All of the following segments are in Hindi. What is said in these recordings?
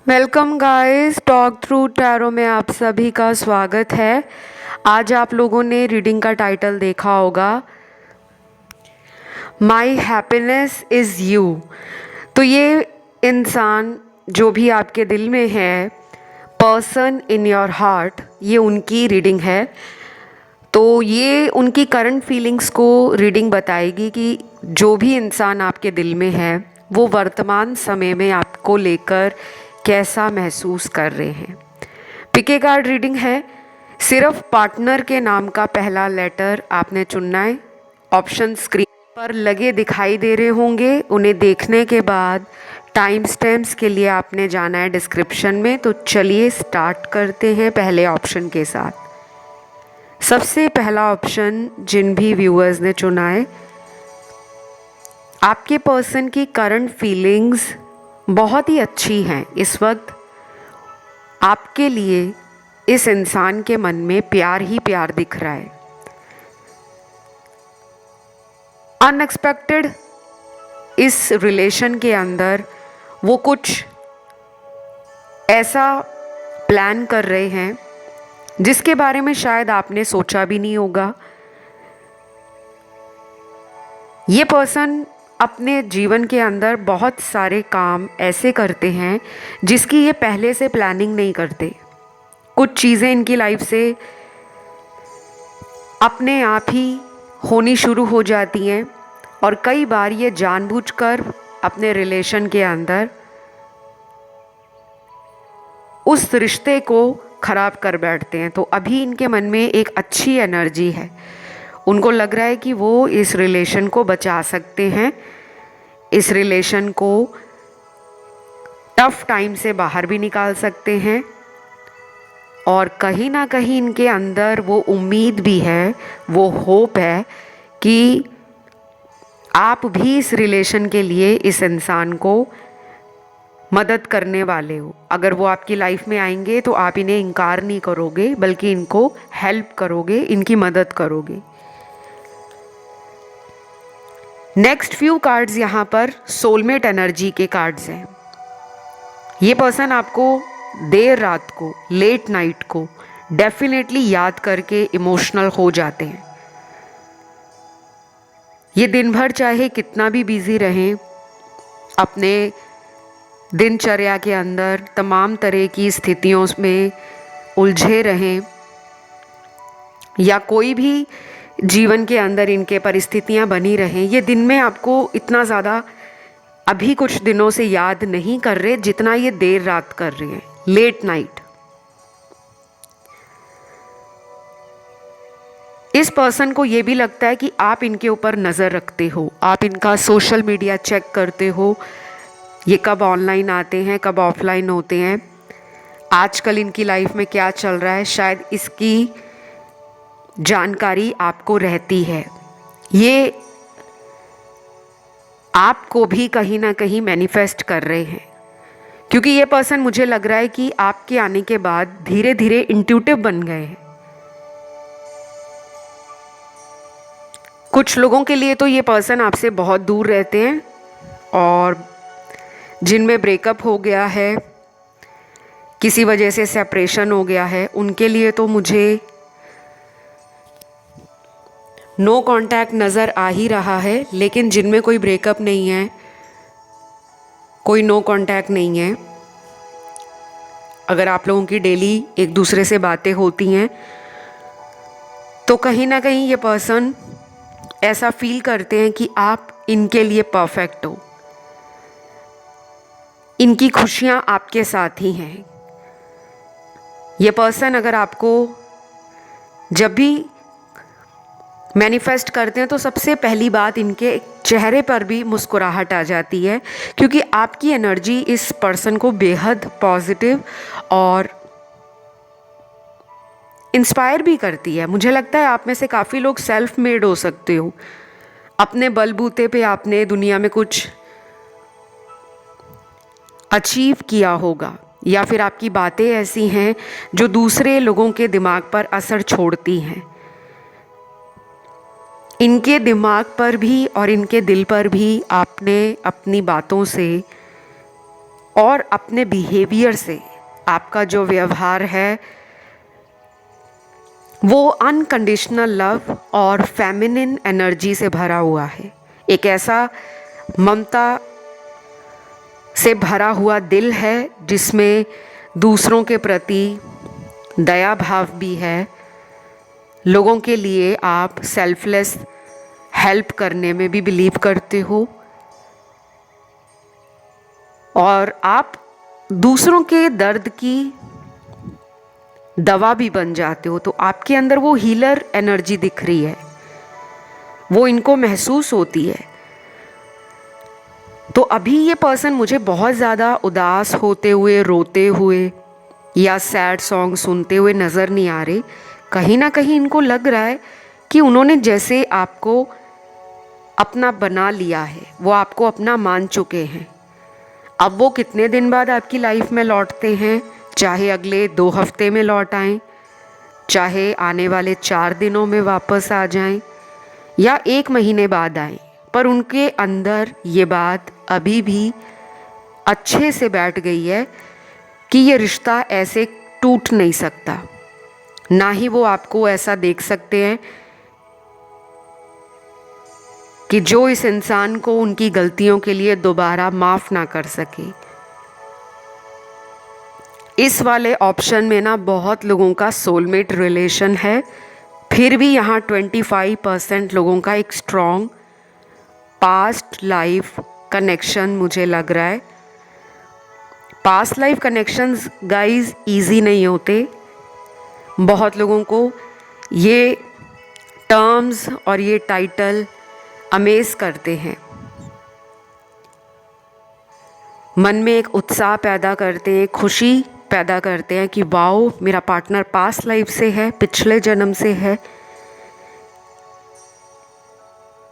Welcome guys, talk through tarot में आप सभी का स्वागत है। आज आप लोगों ने रीडिंग का टाइटल देखा होगा, माई हैप्पीनेस इज़ यू। तो ये इंसान जो भी आपके दिल में है, पर्सन इन योर हार्ट, ये उनकी रीडिंग है। तो ये उनकी करंट फीलिंग्स को रीडिंग बताएगी कि जो भी इंसान आपके दिल में है वो वर्तमान समय में आपको लेकर कैसा महसूस कर रहे हैं। पिके कार्ड रीडिंग है। सिर्फ पार्टनर के नाम का पहला लेटर आपने चुनना है। ऑप्शन स्क्रीन पर लगे दिखाई दे रहे होंगे। उन्हें देखने के बाद टाइम स्टैम्प्स के लिए आपने जाना है डिस्क्रिप्शन में। तो चलिए स्टार्ट करते हैं पहले ऑप्शन के साथ। सबसे पहला ऑप्शन जिन भी व्यूअर्स ने चुना है, आपके पर्सन की करंट फीलिंग्स बहुत ही अच्छी हैं। इस वक्त आपके लिए इस इंसान के मन में प्यार ही प्यार दिख रहा है। अनएक्सपेक्टेड इस रिलेशन के अंदर वो कुछ ऐसा प्लान कर रहे हैं जिसके बारे में शायद आपने सोचा भी नहीं होगा। ये पर्सन अपने जीवन के अंदर बहुत सारे काम ऐसे करते हैं जिसकी ये पहले से प्लानिंग नहीं करते। कुछ चीज़ें इनकी लाइफ से अपने आप ही होनी शुरू हो जाती हैं और कई बार ये जानबूझकर अपने रिलेशन के अंदर उस रिश्ते को ख़राब कर बैठते हैं। तो अभी इनके मन में एक अच्छी एनर्जी है। उनको लग रहा है कि वो इस रिलेशन को बचा सकते हैं, इस रिलेशन को टफ टाइम से बाहर भी निकाल सकते हैं। और कहीं ना कहीं इनके अंदर वो उम्मीद भी है, वो होप है कि आप भी इस रिलेशन के लिए इस इंसान को मदद करने वाले हो। अगर वो आपकी लाइफ में आएंगे तो आप इन्हें इनकार नहीं करोगे, बल्कि इनको हेल्प करोगे, इनकी मदद करोगे। नेक्स्ट फ्यू कार्ड्स यहाँ पर सोलमेट एनर्जी के कार्ड्स हैं। ये पर्सन आपको देर रात को, लेट नाइट को डेफिनेटली याद करके इमोशनल हो जाते हैं। ये दिन भर चाहे कितना भी बिजी रहें, अपने दिनचर्या के अंदर तमाम तरह की स्थितियों में उलझे रहें, या कोई भी जीवन के अंदर इनके परिस्थितियां बनी रहें, ये दिन में आपको इतना ज़्यादा अभी कुछ दिनों से याद नहीं कर रहे जितना ये देर रात कर रहे हैं, लेट नाइट। इस पर्सन को ये भी लगता है कि आप इनके ऊपर नज़र रखते हो, आप इनका सोशल मीडिया चेक करते हो, ये कब ऑनलाइन आते हैं, कब ऑफलाइन होते हैं, आजकल इनकी लाइफ में क्या चल रहा है, शायद इसकी जानकारी आपको रहती है। ये आपको भी कहीं ना कहीं मैनिफेस्ट कर रहे हैं, क्योंकि ये पर्सन मुझे लग रहा है कि आपके आने के बाद धीरे धीरे इंट्यूटिव बन गए हैं। कुछ लोगों के लिए तो ये पर्सन आपसे बहुत दूर रहते हैं, और जिनमें ब्रेकअप हो गया है, किसी वजह से सेपरेशन हो गया है, उनके लिए तो मुझे नो कांटेक्ट नज़र आ ही रहा है। लेकिन जिनमें कोई ब्रेकअप नहीं है, कोई नो कांटेक्ट नहीं है, अगर आप लोगों की डेली एक दूसरे से बातें होती हैं, तो कहीं ना कहीं ये पर्सन ऐसा फील करते हैं कि आप इनके लिए परफेक्ट हो, इनकी खुशियाँ आपके साथ ही हैं। ये पर्सन अगर आपको जब भी मैनिफेस्ट करते हैं तो सबसे पहली बात इनके चेहरे पर भी मुस्कुराहट आ जाती है, क्योंकि आपकी एनर्जी इस पर्सन को बेहद पॉजिटिव और इंस्पायर भी करती है। मुझे लगता है आप में से काफ़ी लोग सेल्फ मेड हो सकते हो, अपने बलबूते पे आपने दुनिया में कुछ अचीव किया होगा, या फिर आपकी बातें ऐसी हैं जो दूसरे लोगों के दिमाग पर असर छोड़ती हैं। इनके दिमाग पर भी और इनके दिल पर भी आपने अपनी बातों से और अपने बिहेवियर से, आपका जो व्यवहार है वो अनकंडीशनल लव और फेमिनिन एनर्जी से भरा हुआ है। एक ऐसा ममता से भरा हुआ दिल है जिसमें दूसरों के प्रति दया भाव भी है। लोगों के लिए आप सेल्फलेस हेल्प करने में भी बिलीव करते हो और आप दूसरों के दर्द की दवा भी बन जाते हो। तो आपके अंदर वो हीलर एनर्जी दिख रही है, वो इनको महसूस होती है। तो अभी ये पर्सन मुझे बहुत ज़्यादा उदास होते हुए, रोते हुए या सैड सॉन्ग सुनते हुए नज़र नहीं आ रहे। कहीं ना कहीं इनको लग रहा है कि उन्होंने जैसे आपको अपना बना लिया है, वो आपको अपना मान चुके हैं। अब वो कितने दिन बाद आपकी लाइफ में लौटते हैं, चाहे अगले 2 हफ्ते में लौट आएं, चाहे आने वाले 4 दिनों में वापस आ जाएं या 1 महीने बाद आएं, पर उनके अंदर ये बात अभी भी अच्छे से बैठ गई है कि ये रिश्ता ऐसे टूट नहीं सकता। ना ही वो आपको ऐसा देख सकते हैं कि जो इस इंसान को उनकी गलतियों के लिए दोबारा माफ़ ना कर सके। इस वाले ऑप्शन में ना बहुत लोगों का सोलमेट रिलेशन है, फिर भी यहाँ 25% लोगों का एक स्ट्रॉन्ग पास्ट लाइफ कनेक्शन मुझे लग रहा है। Past life connections guys easy नहीं होते। बहुत लोगों को ये टर्म्स और ये टाइटल अमेज करते हैं, मन में एक उत्साह पैदा करते हैं, खुशी पैदा करते हैं कि वाओ मेरा पार्टनर पास्ट लाइफ से है, पिछले जन्म से है।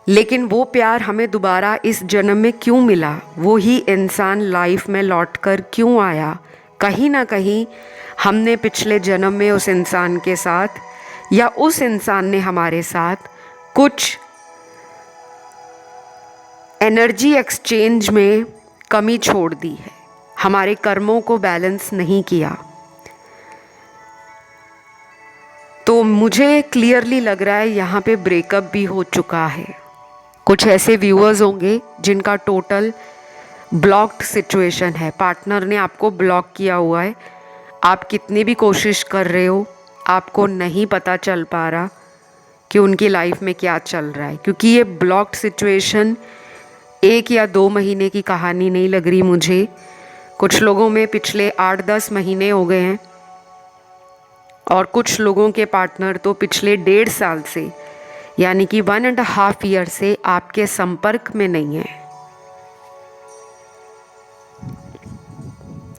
लेकिन वो प्यार हमें दोबारा इस जन्म में क्यों मिला, वो ही इंसान लाइफ में लौटकर क्यों आया? कहीं ना कहीं हमने पिछले जन्म में उस इंसान के साथ या उस इंसान ने हमारे साथ कुछ एनर्जी एक्सचेंज में कमी छोड़ दी है, हमारे कर्मों को बैलेंस नहीं किया। तो मुझे क्लियरली लग रहा है यहाँ पे ब्रेकअप भी हो चुका है। कुछ ऐसे व्यूअर्स होंगे जिनका टोटल ब्लॉक्ड सिचुएशन है, पार्टनर ने आपको ब्लॉक किया हुआ है। आप कितनी भी कोशिश कर रहे हो, आपको नहीं पता चल पा रहा कि उनकी लाइफ में क्या चल रहा है, क्योंकि ये ब्लॉक्ड सिचुएशन 1 या 2 महीने की कहानी नहीं लग रही मुझे। कुछ लोगों में पिछले 8-10 महीने हो गए हैं और कुछ लोगों के पार्टनर तो पिछले 1.5 साल से, यानी कि 1.5 ईयर से आपके संपर्क में नहीं है।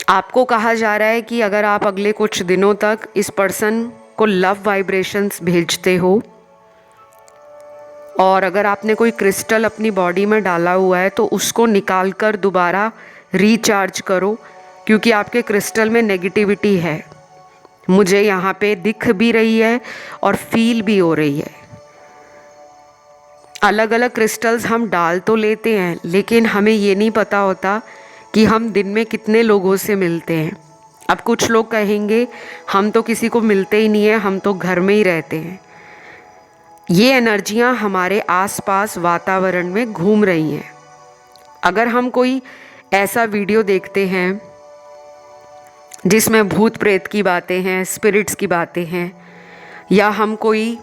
आपको कहा जा रहा है कि अगर आप अगले कुछ दिनों तक इस पर्सन को लव वाइब्रेशंस भेजते हो और अगर आपने कोई क्रिस्टल अपनी बॉडी में डाला हुआ है तो उसको निकाल कर दोबारा रिचार्ज करो, क्योंकि आपके क्रिस्टल में नेगेटिविटी है। मुझे यहाँ पे दिख भी रही है और फील भी हो रही है। अलग अलग क्रिस्टल्स हम डाल तो लेते हैं, लेकिन हमें ये नहीं पता होता कि हम दिन में कितने लोगों से मिलते हैं। अब कुछ लोग कहेंगे हम तो किसी को मिलते ही नहीं है, हम तो घर में ही रहते हैं। ये एनर्जियाँ हमारे आसपास वातावरण में घूम रही हैं। अगर हम कोई ऐसा वीडियो देखते हैं जिसमें भूत प्रेत की बातें हैं, स्पिरिट्स की बातें हैं, या हम कोई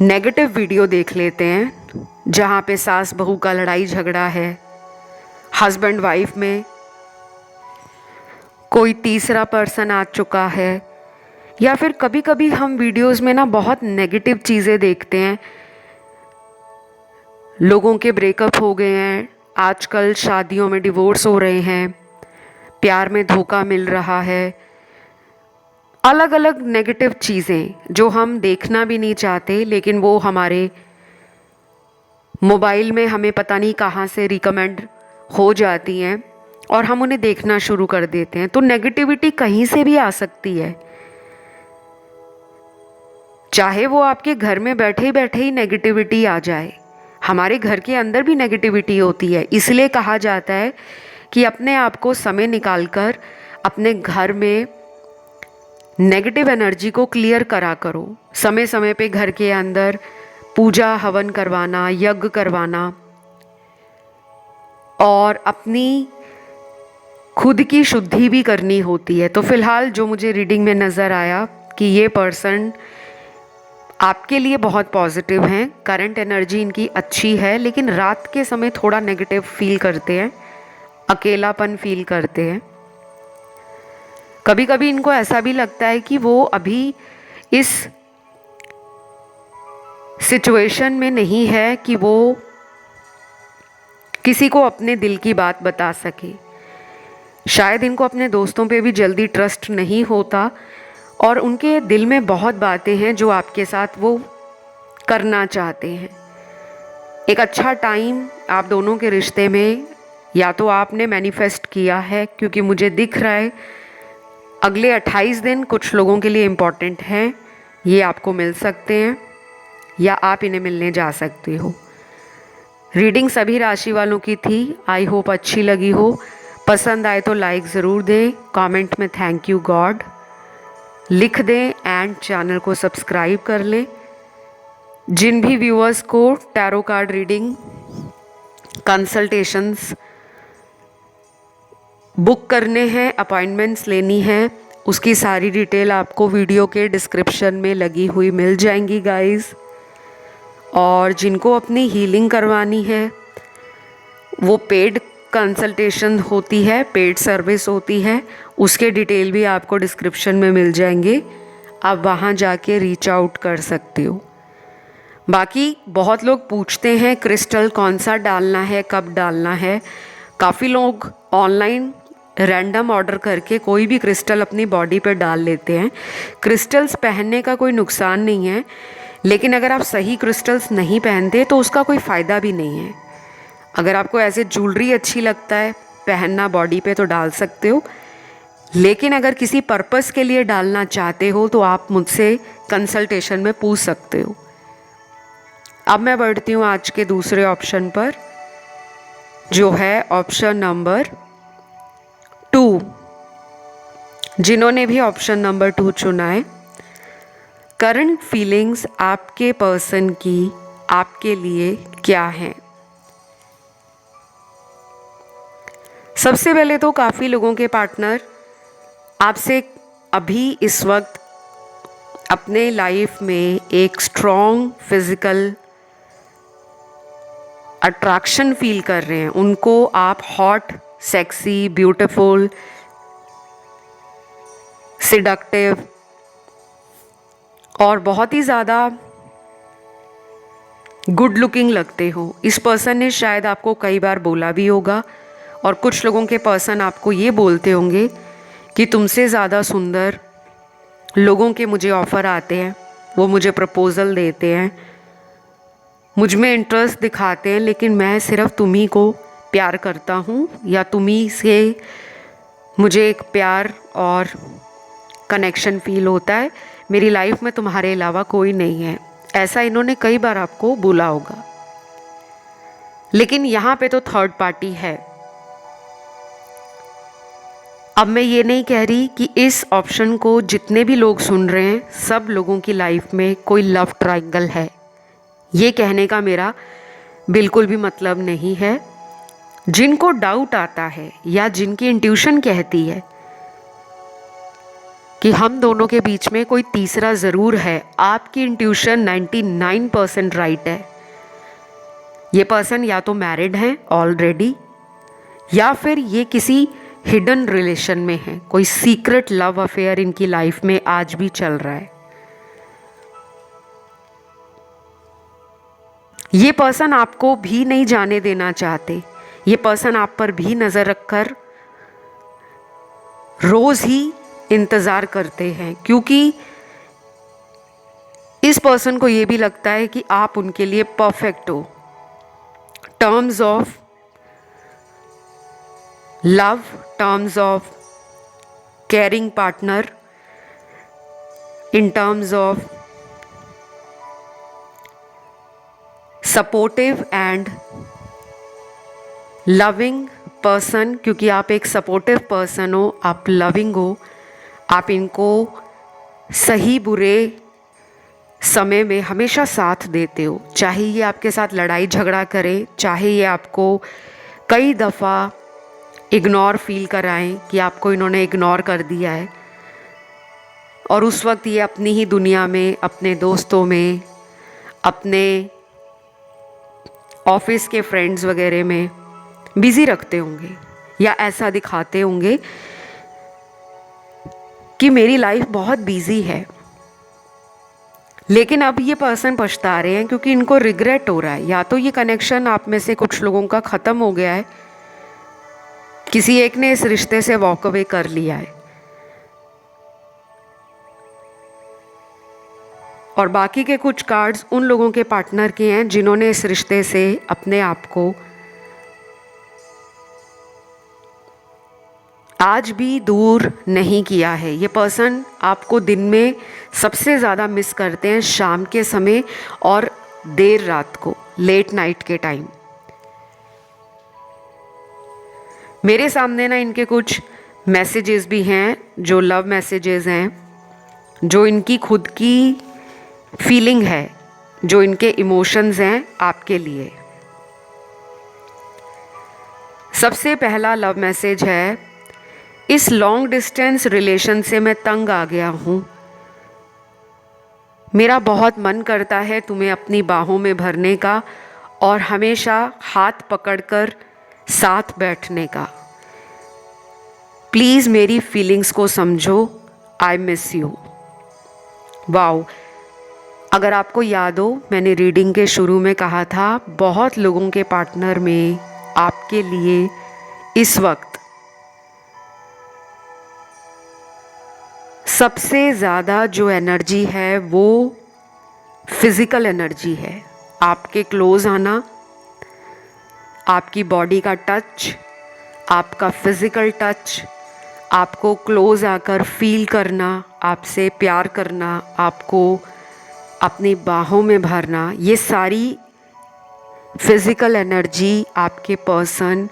नेगेटिव वीडियो देख लेते हैं जहाँ पे सास बहू का लड़ाई झगड़ा है, हस्बैंड वाइफ में कोई तीसरा पर्सन आ चुका है, या फिर कभी कभी हम वीडियोस में ना बहुत नेगेटिव चीज़ें देखते हैं। लोगों के ब्रेकअप हो गए हैं, आजकल शादियों में डिवोर्स हो रहे हैं, प्यार में धोखा मिल रहा है, अलग अलग नेगेटिव चीज़ें जो हम देखना भी नहीं चाहते, लेकिन वो हमारे मोबाइल में हमें पता नहीं कहाँ से रिकमेंड हो जाती हैं और हम उन्हें देखना शुरू कर देते हैं। तो नेगेटिविटी कहीं से भी आ सकती है, चाहे वो आपके घर में बैठे बैठे ही नेगेटिविटी आ जाए। हमारे घर के अंदर भी नेगेटिविटी होती है, इसलिए कहा जाता है कि अपने आप को समय निकालकर अपने घर में नेगेटिव एनर्जी को क्लियर करा करो। समय समय पे घर के अंदर पूजा हवन करवाना, यज्ञ करवाना और अपनी खुद की शुद्धि भी करनी होती है। तो फिलहाल जो मुझे रीडिंग में नज़र आया कि ये पर्सन आपके लिए बहुत पॉजिटिव हैं, करंट एनर्जी इनकी अच्छी है, लेकिन रात के समय थोड़ा नेगेटिव फील करते हैं, अकेलापन फील करते हैं। कभी कभी इनको ऐसा भी लगता है कि वो अभी इस सिचुएशन में नहीं है कि वो किसी को अपने दिल की बात बता सके। शायद इनको अपने दोस्तों पे भी जल्दी ट्रस्ट नहीं होता और उनके दिल में बहुत बातें हैं जो आपके साथ वो करना चाहते हैं। एक अच्छा टाइम आप दोनों के रिश्ते में या तो आपने मैनिफेस्ट किया है, क्योंकि मुझे दिख रहा है अगले 28 दिन कुछ लोगों के लिए इम्पॉर्टेंट हैं, ये आपको मिल सकते हैं या आप इन्हें मिलने जा सकते हो। रीडिंग सभी राशि वालों की थी। आई होप अच्छी लगी हो। पसंद आए तो लाइक ज़रूर दें, कमेंट में थैंक यू गॉड लिख दें एंड चैनल को सब्सक्राइब कर लें। जिन भी व्यूअर्स को tarot card reading consultations book करने हैं, अपॉइंटमेंट्स लेनी है, उसकी सारी डिटेल आपको वीडियो के डिस्क्रिप्शन में लगी हुई मिल जाएंगी गाइस। और जिनको अपनी हीलिंग करवानी है वो पेड कंसल्टेशन होती है, पेड सर्विस होती है, उसके डिटेल भी आपको डिस्क्रिप्शन में मिल जाएंगे, आप वहाँ जाके रीच आउट कर सकते हो। बाकी बहुत लोग पूछते हैं क्रिस्टल कौन सा डालना है, कब डालना है। काफ़ी लोग ऑनलाइन रैंडम ऑर्डर करके कोई भी क्रिस्टल अपनी बॉडी पे डाल लेते हैं। क्रिस्टल्स पहनने का कोई नुकसान नहीं है, लेकिन अगर आप सही क्रिस्टल्स नहीं पहनते तो उसका कोई फ़ायदा भी नहीं है। अगर आपको ऐसे ज्वेलरी अच्छी लगता है पहनना बॉडी पे तो डाल सकते हो, लेकिन अगर किसी पर्पस के लिए डालना चाहते हो तो आप मुझसे कंसल्टेशन में पूछ सकते हो। अब मैं बढ़ती हूँ आज के दूसरे ऑप्शन पर, जो है ऑप्शन नंबर 2। जिन्होंने भी ऑप्शन नंबर 2 चुना है, करंट फीलिंग्स आपके पर्सन की आपके लिए क्या हैं। सबसे पहले तो काफ़ी लोगों के पार्टनर आपसे अभी इस वक्त अपने लाइफ में एक स्ट्रॉन्ग फिजिकल अट्रैक्शन फील कर रहे हैं। उनको आप हॉट, सेक्सी, ब्यूटीफुल, सिडक्टिव और बहुत ही ज़्यादा गुड लुकिंग लगते हो। इस पर्सन ने शायद आपको कई बार बोला भी होगा, और कुछ लोगों के पर्सन आपको ये बोलते होंगे कि तुमसे ज़्यादा सुंदर लोगों के मुझे ऑफ़र आते हैं, वो मुझे प्रपोज़ल देते हैं, मुझ में इंटरेस्ट दिखाते हैं, लेकिन मैं सिर्फ तुम्ही को प्यार करता हूँ या तुम्ही से मुझे एक प्यार और कनेक्शन फील होता है, मेरी लाइफ में तुम्हारे अलावा कोई नहीं है। ऐसा इन्होंने कई बार आपको बोला होगा। लेकिन यहाँ पे तो थर्ड पार्टी है। अब मैं ये नहीं कह रही कि इस ऑप्शन को जितने भी लोग सुन रहे हैं सब लोगों की लाइफ में कोई लव ट्रायंगल है, ये कहने का मेरा बिल्कुल भी मतलब नहीं है। जिनको डाउट आता है या जिनकी इंट्यूशन कहती है कि हम दोनों के बीच में कोई तीसरा ज़रूर है, आपकी इंट्यूशन 99% राइट है। ये पर्सन या तो मैरिड हैं ऑलरेडी या फिर ये किसी हिडन रिलेशन में है, कोई सीक्रेट लव अफेयर इनकी लाइफ में आज भी चल रहा है। ये पर्सन आपको भी नहीं जाने देना चाहते। ये पर्सन आप पर भी नज़र रखकर रोज़ ही इंतज़ार करते हैं, क्योंकि इस पर्सन को ये भी लगता है कि आप उनके लिए परफेक्ट हो। Terms of love, terms of caring partner, in terms of supportive and loving person, क्योंकि आप एक सपोर्टिव पर्सन हो, आप लविंग हो, आप इनको सही बुरे समय में हमेशा साथ देते हो। चाहे ये आपके साथ लड़ाई झगड़ा करे, चाहे ये आपको कई दफ़ा इग्नोर फील कराएं कि आपको इन्होंने इग्नोर कर दिया है, और उस वक्त ये अपनी ही दुनिया में, अपने दोस्तों में, अपने ऑफिस के फ्रेंड्स वगैरह में बिज़ी रखते होंगे, या ऐसा दिखाते होंगे कि मेरी लाइफ बहुत बिज़ी है। लेकिन अब ये पर्सन पछता रहे हैं क्योंकि इनको रिग्रेट हो रहा है। या तो ये कनेक्शन आप में से कुछ लोगों का ख़त्म हो गया है, किसी एक ने इस रिश्ते से वॉक अवे कर लिया है, और बाकी के कुछ कार्ड्स उन लोगों के पार्टनर के हैं जिन्होंने इस रिश्ते से अपने आप को आज भी दूर नहीं किया है। ये पर्सन आपको दिन में सबसे ज़्यादा मिस करते हैं, शाम के समय और देर रात को, लेट नाइट के टाइम। मेरे सामने ना इनके कुछ मैसेजेस भी हैं जो लव मैसेजेस हैं, जो इनकी खुद की फीलिंग है, जो इनके इमोशंस हैं आपके लिए। सबसे पहला लव मैसेज है, इस लॉन्ग डिस्टेंस रिलेशन से मैं तंग आ गया हूँ। मेरा बहुत मन करता है तुम्हें अपनी बाहों में भरने का और हमेशा हाथ पकड़कर साथ बैठने का। प्लीज़ मेरी फीलिंग्स को समझो, आई मिस यू। वाओ, अगर आपको याद हो, मैंने रीडिंग के शुरू में कहा था, बहुत लोगों के पार्टनर में आपके लिए इस वक्त सबसे ज़्यादा जो एनर्जी है वो फिज़िकल एनर्जी है। आपके क्लोज आना, आपकी बॉडी का टच, आपका फिज़िकल टच, आपको क्लोज आकर फील करना, आपसे प्यार करना, आपको अपनी बाहों में भरना, ये सारी फिज़िकल एनर्जी आपके पर्सन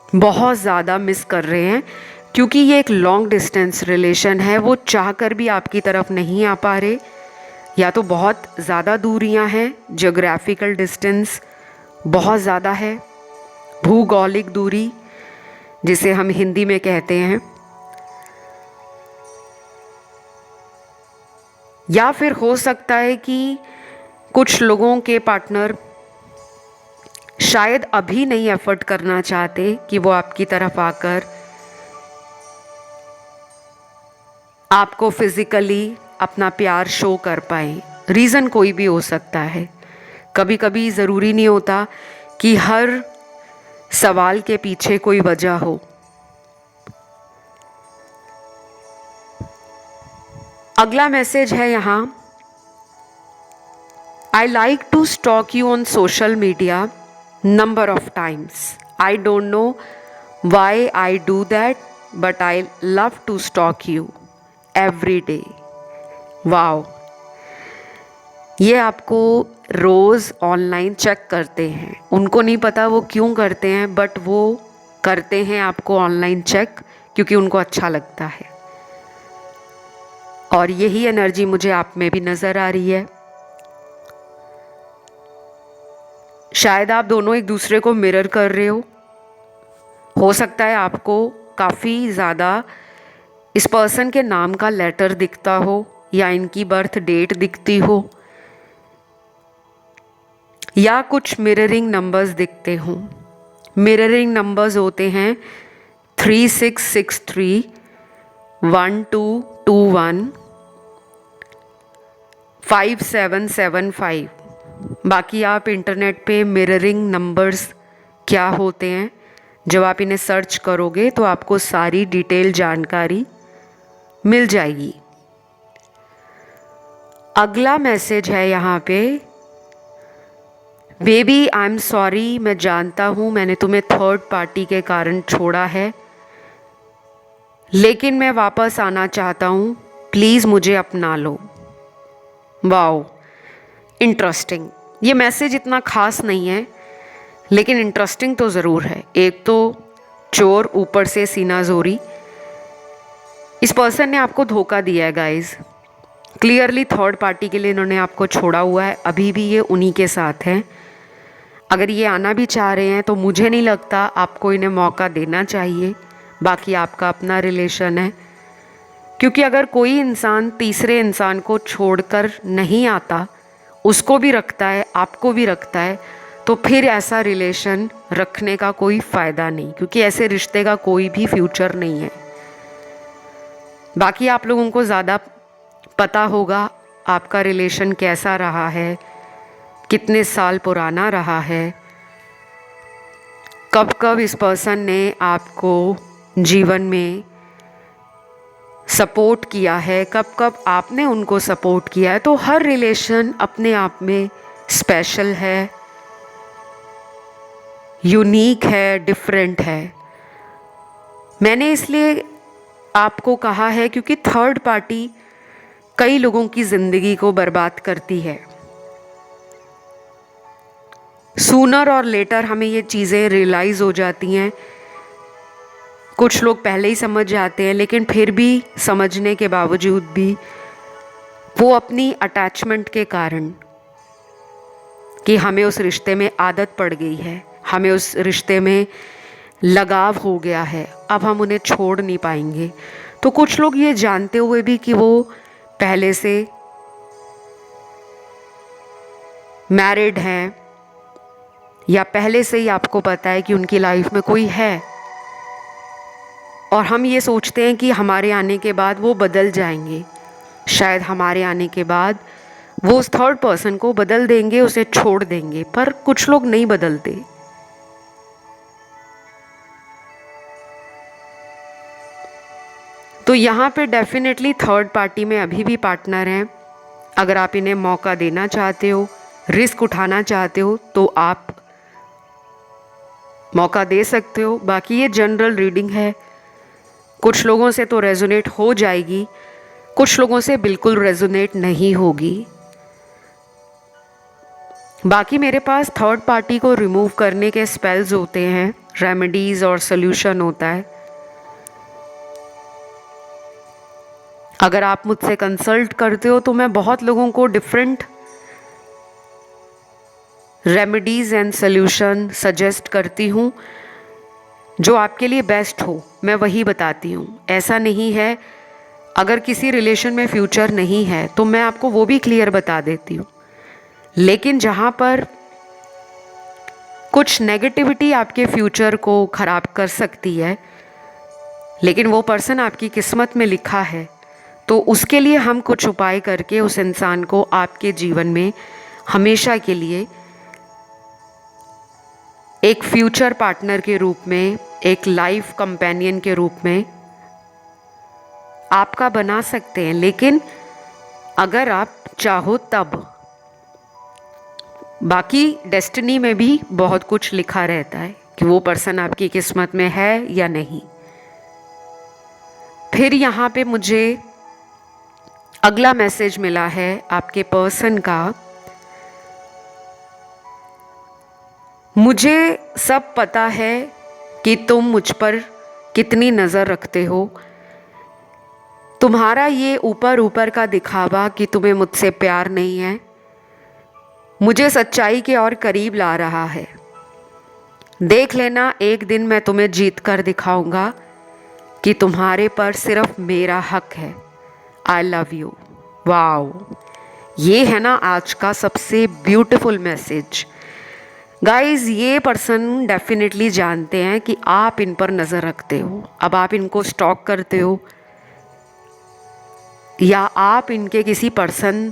बहुत ज़्यादा मिस कर रहे हैं, क्योंकि ये एक लॉन्ग डिस्टेंस रिलेशन है। वो चाहकर भी आपकी तरफ नहीं आ पा रहे, या तो बहुत ज़्यादा दूरियां हैं, ज्योग्राफिकल डिस्टेंस बहुत ज़्यादा है, भूगोलिक दूरी जिसे हम हिंदी में कहते हैं, या फिर हो सकता है कि कुछ लोगों के पार्टनर शायद अभी नहीं एफर्ट करना चाहते कि वो आपकी तरफ आकर आपको फिज़िकली अपना प्यार शो कर पाए। रीज़न कोई भी हो सकता है, कभी कभी ज़रूरी नहीं होता कि हर सवाल के पीछे कोई वजह हो। अगला मैसेज है यहाँ, I like to stalk you on social media number of times. I don't know why I do that, but I love to stalk you every day. Wow, ये आपको रोज़ ऑनलाइन चेक करते हैं। उनको नहीं पता वो क्यों करते हैं, बट वो करते हैं आपको ऑनलाइन चेक क्योंकि उनको अच्छा लगता है। और यही एनर्जी मुझे आप में भी नज़र आ रही है। शायद आप दोनों एक दूसरे को मिरर कर रहे हो सकता है आपको काफ़ी ज़्यादा इस पर्सन के नाम का लेटर दिखता हो, या इनकी बर्थ डेट दिखती हो, या कुछ मिररिंग नंबर्स दिखते हों। मिररिंग नंबर्स होते हैं 3663, 1221, 5775। बाकी आप इंटरनेट पे मिररिंग नंबर्स क्या होते हैं, जब आप इन्हें सर्च करोगे तो आपको सारी डिटेल जानकारी मिल जाएगी। अगला मैसेज है यहाँ पे, बेबी आई एम सॉरी, मैं जानता हूँ मैंने तुम्हें थर्ड पार्टी के कारण छोड़ा है, लेकिन मैं वापस आना चाहता हूँ, प्लीज़ मुझे अपना लो। Wow, interesting. ये मैसेज इतना ख़ास नहीं है, लेकिन इंटरेस्टिंग तो ज़रूर है। एक तो चोर ऊपर से सीना जोरी। इस पर्सन ने आपको धोखा दिया है गाइस। क्लियरली थर्ड पार्टी के लिए इन्होंने आपको छोड़ा हुआ है, अभी भी ये उन्हीं के साथ हैं। अगर ये आना भी चाह रहे हैं तो मुझे नहीं लगता आपको इन्हें मौका देना चाहिए। बाकी आपका अपना रिलेशन है, क्योंकि अगर कोई इंसान तीसरे इंसान को छोड़कर नहीं आता, उसको भी रखता है, आपको भी रखता है, तो फिर ऐसा रिलेशन रखने का कोई फ़ायदा नहीं, क्योंकि ऐसे रिश्ते का कोई भी फ्यूचर नहीं है। बाकी आप लोगों को ज़्यादा पता होगा आपका रिलेशन कैसा रहा है, कितने साल पुराना रहा है, कब कब इस पर्सन ने आपको जीवन में सपोर्ट किया है, कब कब आपने उनको सपोर्ट किया है। तो हर रिलेशन अपने आप में स्पेशल है, यूनिक है, डिफरेंट है। मैंने इसलिए आपको कहा है क्योंकि थर्ड पार्टी कई लोगों की ज़िंदगी को बर्बाद करती है। सूनर और लेटर हमें ये चीज़ें रियलाइज़ हो जाती हैं। कुछ लोग पहले ही समझ जाते हैं, लेकिन फिर भी समझने के बावजूद भी वो अपनी अटैचमेंट के कारण, कि हमें उस रिश्ते में आदत पड़ गई है, हमें उस रिश्ते में लगाव हो गया है, अब हम उन्हें छोड़ नहीं पाएंगे। तो कुछ लोग ये जानते हुए भी कि वो पहले से मैरिड हैं, या पहले से ही आपको पता है कि उनकी लाइफ में कोई है, और हम ये सोचते हैं कि हमारे आने के बाद वो बदल जाएंगे, शायद हमारे आने के बाद वो उस थर्ड पर्सन को बदल देंगे, उसे छोड़ देंगे। पर कुछ लोग नहीं बदलते। तो यहाँ पे डेफिनेटली थर्ड पार्टी में अभी भी पार्टनर हैं। अगर आप इन्हें मौका देना चाहते हो, रिस्क उठाना चाहते हो, तो आप मौका दे सकते हो। बाकी ये जनरल रीडिंग है, कुछ लोगों से तो रेजोनेट हो जाएगी, कुछ लोगों से बिल्कुल रेजोनेट नहीं होगी। बाकी मेरे पास थर्ड पार्टी को रिमूव करने के स्पेल्स होते हैं, रेमेडीज़ और सोल्यूशन होता है। अगर आप मुझसे कंसल्ट करते हो तो मैं बहुत लोगों को different remedies and solution suggest करती हूँ, जो आपके लिए बेस्ट हो मैं वही बताती हूँ। ऐसा नहीं है, अगर किसी रिलेशन में फ्यूचर नहीं है तो मैं आपको वो भी क्लियर बता देती हूँ, लेकिन जहाँ पर कुछ नेगेटिविटी आपके फ्यूचर को ख़राब कर सकती है, लेकिन वो पर्सन आपकी किस्मत में लिखा है, तो उसके लिए हम कुछ उपाय करके उस इंसान को आपके जीवन में हमेशा के लिए एक फ्यूचर पार्टनर के रूप में, एक लाइफ कंपेनियन के रूप में आपका बना सकते हैं। लेकिन अगर आप चाहो तब। बाकी डेस्टिनी में भी बहुत कुछ लिखा रहता है कि वो पर्सन आपकी किस्मत में है या नहीं। फिर यहाँ पे मुझे अगला मैसेज मिला है आपके पर्सन का। मुझे सब पता है कि तुम मुझ पर कितनी नज़र रखते हो। तुम्हारा ये ऊपर ऊपर का दिखावा कि तुम्हें मुझसे प्यार नहीं है, मुझे सच्चाई के और करीब ला रहा है। देख लेना, एक दिन मैं तुम्हें जीत कर दिखाऊंगा कि तुम्हारे पर सिर्फ मेरा हक है। I love you. वाओ, ये है ना आज का सबसे ब्यूटीफुल मैसेज। गाइज, ये पर्सन डेफिनेटली जानते हैं कि आप इन पर नज़र रखते हो। अब आप इनको स्टॉक करते हो, या आप इनके किसी पर्सन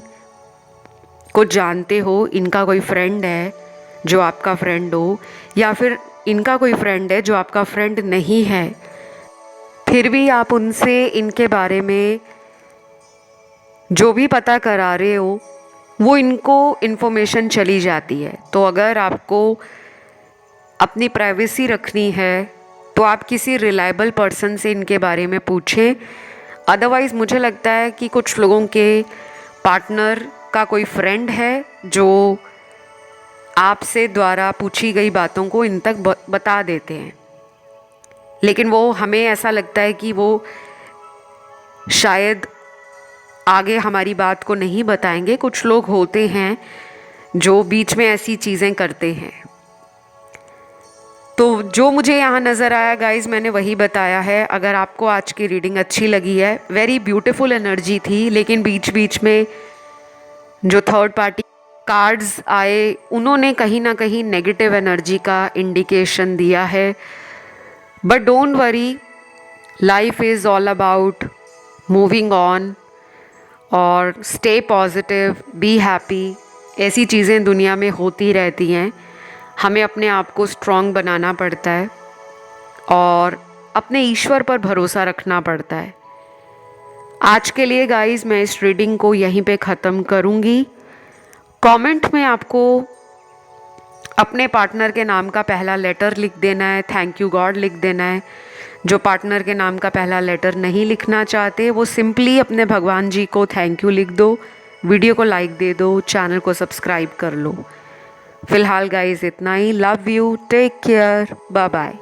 को जानते हो, इनका कोई फ्रेंड है जो आपका फ्रेंड हो, या फिर इनका कोई फ्रेंड है जो आपका फ्रेंड नहीं है, फिर भी आप उनसे इनके बारे में जो भी पता करा रहे हो वो इनको इन्फॉर्मेशन चली जाती है। तो अगर आपको अपनी प्राइवेसी रखनी है तो आप किसी रिलायबल पर्सन से इनके बारे में पूछें। अदरवाइज़ मुझे लगता है कि कुछ लोगों के पार्टनर का कोई फ्रेंड है जो आपसे द्वारा पूछी गई बातों को इन तक बता देते हैं, लेकिन वो हमें ऐसा लगता है कि वो शायद आगे हमारी बात को नहीं बताएंगे। कुछ लोग होते हैं जो बीच में ऐसी चीज़ें करते हैं। तो जो मुझे यहाँ नज़र आया गाइज़, मैंने वही बताया है। अगर आपको आज की रीडिंग अच्छी लगी है, वेरी ब्यूटीफुल एनर्जी थी, लेकिन बीच बीच में जो थर्ड पार्टी कार्ड्स आए उन्होंने कहीं ना कहीं नेगेटिव एनर्जी का इंडिकेशन दिया है। But don't worry, life is all about moving on और स्टे पॉजिटिव, बी हैप्पी। ऐसी चीज़ें दुनिया में होती रहती हैं। हमें अपने आप को स्ट्रॉन्ग बनाना पड़ता है और अपने ईश्वर पर भरोसा रखना पड़ता है। आज के लिए गाइस मैं इस रीडिंग को यहीं पे ख़त्म करूँगी। कमेंट में आपको अपने पार्टनर के नाम का पहला लेटर लिख देना है, थैंक यू गॉड लिख देना है। जो पार्टनर के नाम का पहला लेटर नहीं लिखना चाहते वो सिंपली अपने भगवान जी को थैंक यू लिख दो, वीडियो को लाइक दे दो, चैनल को सब्सक्राइब कर लो। फिलहाल गाइस इतना ही। Love you, take care, bye bye.